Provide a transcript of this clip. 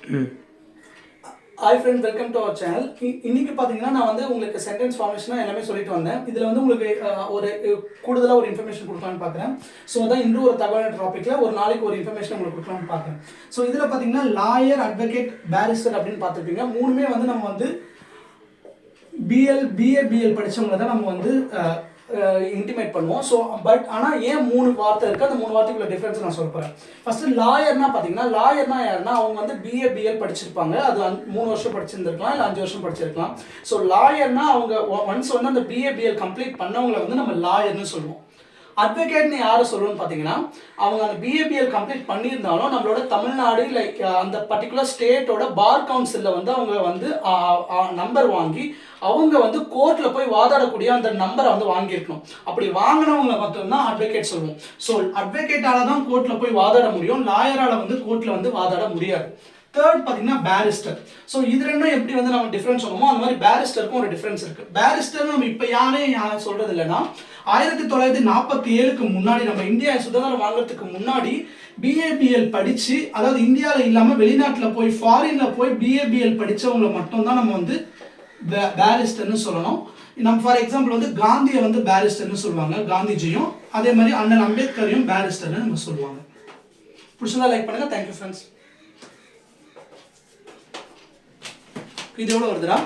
Hi friend, welcome to our channel. இன்னைக்கு பார்த்தீங்கன்னா நான் வந்து உங்களுக்கு சென்டென்ஸ் ஃபார்மேஷனாக எல்லாமே சொல்லிட்டு வந்தேன். இதில் வந்து உங்களுக்கு ஒரு கூடுதலாக ஒரு இன்ஃபர்மேஷன் கொடுக்கலான்னு பார்க்குறேன். ஸோ அதான் இன்று ஒரு தகவல் டாப்பிக்கில் ஒரு நாளைக்கு ஒரு இன்ஃபர்மேஷன் உங்களுக்கு கொடுக்கலான்னு பார்க்குறேன். ஸோ இதில் பார்த்தீங்கன்னா லாயர், அட்வொகேட், பேரிஸ்டர் அப்படின்னு பார்த்துருப்பீங்க. மூணுமே வந்து நம்ம வந்து பிஏ படித்தவங்க தான் நம்ம வந்து இன்டிமேட் பண்ணுவோம். ஸோ பட் ஆனால் ஏன் 3 வார்த்தை இருக்குது, அந்த 3 வார்த்தைக்குள்ள டிஃப்ரென்ஸ் நான் சொல்ல போகிறேன். ஃபஸ்ட்டு லாயர்னா பார்த்தீங்கன்னா, லாயர்னா யாருன்னா அவங்க வந்து பிஎல் படிச்சிருப்பாங்க. அது 3 வருஷம் படிச்சிருந்துருக்கலாம், இல்லை 5 வருஷம் படிச்சிருக்கலாம். ஸோ லாயர்னா அவங்க ஒன்ஸ் வந்து அந்த பிஎல் கம்ப்ளீட் பண்ணவங்களை வந்து நம்ம லாயர்னு சொல்லுவோம். அட்வொகேட்னு யாரை சொல்லுவோம்னு பார்த்தீங்கன்னா, அவங்க அந்த பிஏபிஎல் கம்ப்ளீட் பண்ணியிருந்தாலும் நம்மளோட தமிழ்நாடு லைக் அந்த பர்டிகுலர் ஸ்டேட்டோட பார் கவுன்சிலில் வந்து அவங்க வந்து நம்பர் வாங்கி அவங்க வந்து கோர்ட்டில் போய் வாதாடக்கூடிய அந்த நம்பரை வந்து வாங்கியிருக்கணும். அப்படி வாங்கினவங்களை மட்டும்தான் அட்வொகேட் சொல்லுவோம். ஸோ அட்வொகேட்டால தான் கோர்ட்டில் போய் வாதாட முடியும், லாயரால் வந்து கோர்ட்டில் வந்து வாதாட முடியாது. தேர்ட் பார்த்தீங்கன்னா பேரிஸ்டர். ஸோ இது ரெண்டும் எப்படி வந்து நம்ம டிஃப்ரென்ஸ் சொல்லுவோமோ அந்த மாதிரி பேரிஸ்டருக்கும் ஒரு டிஃப்ரென்ஸ் இருக்கு. பேரிஸ்டர் நம்ம இப்போ யாரும் சொல்றது இல்லைன்னா 1947க்கு முன்னாடி நம்ம இந்தியா சுதந்திரம் வாங்குறதுக்கு முன்னாடி பிஏபிஎல் படிச்சு, அதாவது இந்தியாவில் இல்லாமல் வெளிநாட்டில் போய் ஃபாரின்ல போய் பிஏபிஎல் படித்தவங்களை மட்டும்தான் நம்ம வந்து பேரிஸ்டர்னு சொல்லணும். நம்ம ஃபார் எக்ஸாம்பிள் வந்து காந்தியை வந்து பேரிஸ்டர்னு சொல்லுவாங்க, காந்திஜியும். அதே மாதிரி அண்ணன் அம்பேத்கரையும் பேரிஸ்டர்னு நம்ம சொல்லுவாங்க. பிடிச்சதா லைக் பண்ணுங்க. Thank you friends. இது எவ்வளோ வருதுடா?